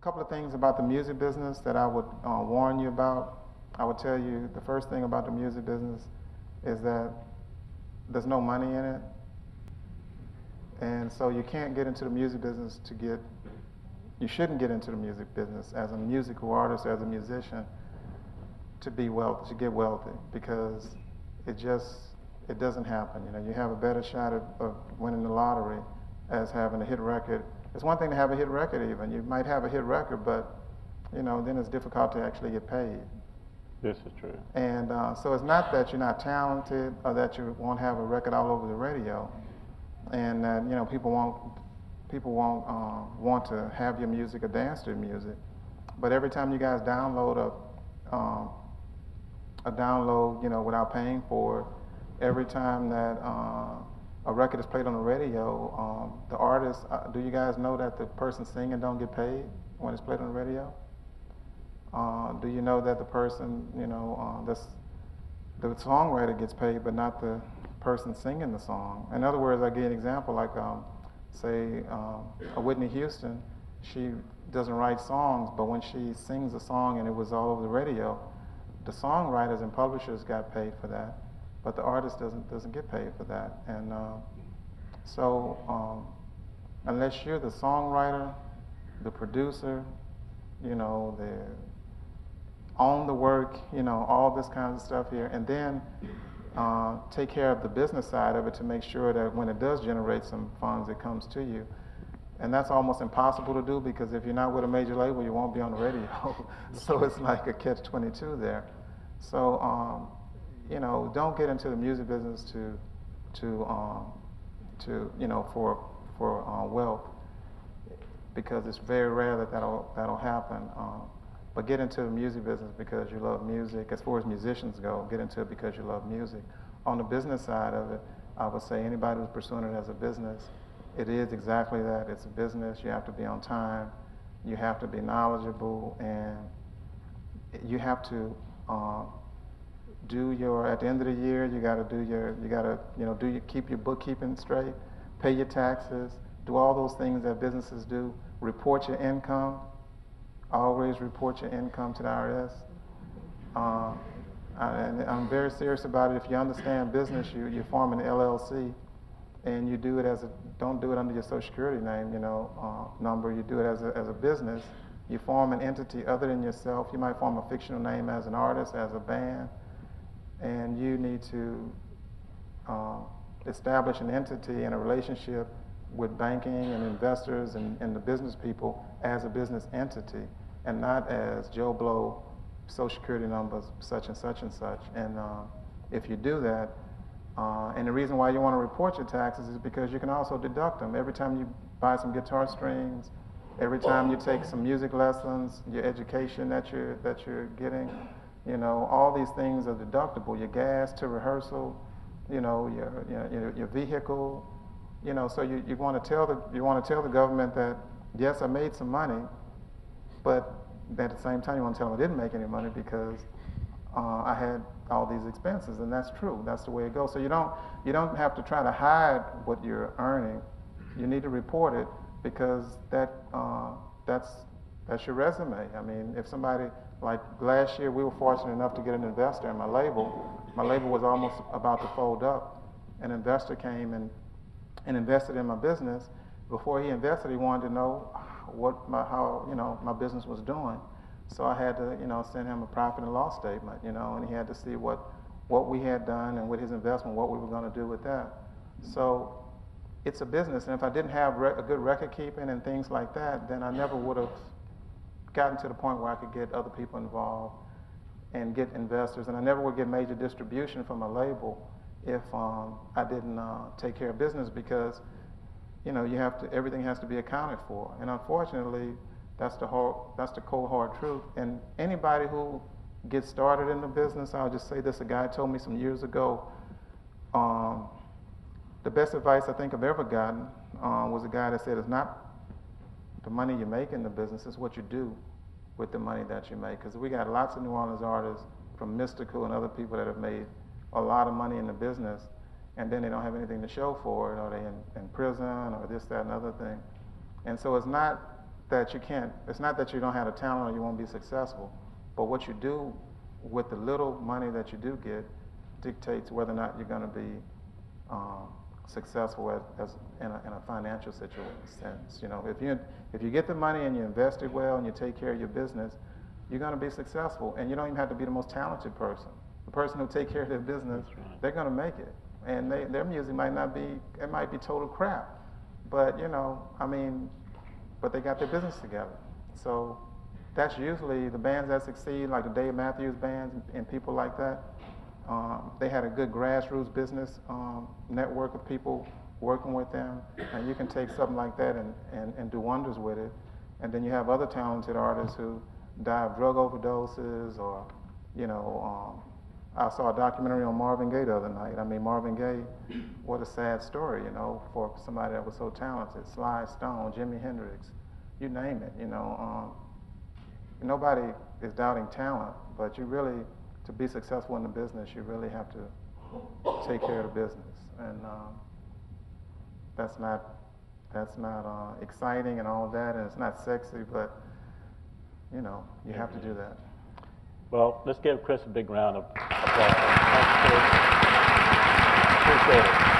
couple of things about the music business that I would warn you about. I would tell you the first thing about the music business is that there's no money in it. And so you can't get into the music business you shouldn't get into the music business as a musical artist, as a musician, to get wealthy, because it doesn't happen. You have a better shot of winning the lottery as having a hit record. It's one thing to have a hit record even. You might have a hit record, but, then it's difficult to actually get paid. This is true. And so it's not that you're not talented or that you won't have a record all over the radio, and that people won't want to have your music or dance to your music. But every time you guys download a download, without paying for it, every time that a record is played on the radio, the artist, do you guys know that the person singing don't get paid when it's played on the radio? Do you know that the person, the songwriter gets paid, but not the person singing the song? In other words, I give an example, like say a Whitney Houston, she doesn't write songs, but when she sings a song and it was all over the radio, the songwriters and publishers got paid for that, but the artist doesn't get paid for that. And so unless you're the songwriter, the producer, the own the work, all this kind of stuff here, and then take care of the business side of it to make sure that when it does generate some funds, it comes to you. And that's almost impossible to do, because if you're not with a major label, you won't be on the radio. So it's like a catch-22 there. So don't get into the music business for wealth, because it's very rare that'll happen. But get into the music business because you love music. As far as musicians go, get into it because you love music. On the business side of it, I would say anybody who's pursuing it as a business, it is exactly that. It's a business. You have to be on time. You have to be knowledgeable, and you have to at the end of the year, you got to keep your bookkeeping straight, pay your taxes, do all those things that businesses do. Report your income. Always report your income to the IRS. And I'm very serious about it. If you understand business, you form an LLC, and you do it don't do it under your Social Security name, number. You do it as a business. You form an entity other than yourself. You might form a fictional name as an artist, as a band, and you need to establish an entity and a relationship with banking and investors and the business people as a business entity, and not as Joe Blow, Social Security numbers, such and such and such. And if you do that, and the reason why you want to report your taxes is because you can also deduct them. Every time you buy some guitar strings, every time you take some music lessons, your education that you're getting, all these things are deductible. Your gas to rehearsal, your vehicle. So you want to tell the government that, yes, I made some money, but at the same time you want to tell them I didn't make any money because I had all these expenses, and that's true. That's the way it goes. So you don't have to try to hide what you're earning. You need to report it, because that's your resume. I mean, if somebody, like last year, we were fortunate enough to get an investor in my label. My label was almost about to fold up. An investor came and invested in my business. Before he invested, he wanted to know how my business was doing. So I had to send him a profit and loss statement, and he had to see what we had done, and with his investment, what we were going to do with that. So it's a business, and if I didn't have a good record keeping and things like that, then I never would have gotten to the point where I could get other people involved and get investors, and I never would get major distribution from a label if I didn't take care of business, because everything has to be accounted for. And unfortunately, that's the cold hard truth. And anybody who gets started in the business, I'll just say this: a guy told me some years ago, the best advice I think I've ever gotten was a guy that said, it's not the money you make in the business, it's what you do with the money that you make. Because we got lots of New Orleans artists, from Mystical and other people, that have made a lot of money in the business, and then they don't have anything to show for it, or they're in prison, or this, that, and other thing. And so it's not that you can't, it's not that you don't have the talent or you won't be successful, but what you do with the little money that you do get dictates whether or not you're going to be successful as in a financial sense. You know, if you get the money and you invest it well and you take care of your business, you're going to be successful, and you don't even have to be the most talented person. The person who take care of their business, they're going to make it, and their music might not be, it might be total crap, but you know, I mean, but they got their business together. So that's usually the bands that succeed, like the Dave Matthews Bands and people like that. They had a good grassroots business network of people working with them, and you can take something like that and do wonders with it. And then you have other talented artists who die of drug overdoses, or, you know, I saw a documentary on Marvin Gaye the other night. I mean, Marvin Gaye, what a sad story, you know, for somebody that was so talented. Sly Stone, Jimi Hendrix, you name it, you know. Nobody is doubting talent, but you really, to be successful in the business, you really have to take care of the business. And that's not exciting and all that, and it's not sexy, but you know, you have to do that. Well, let's give Chris a big round of applause. Thanks, Chris. Appreciate it.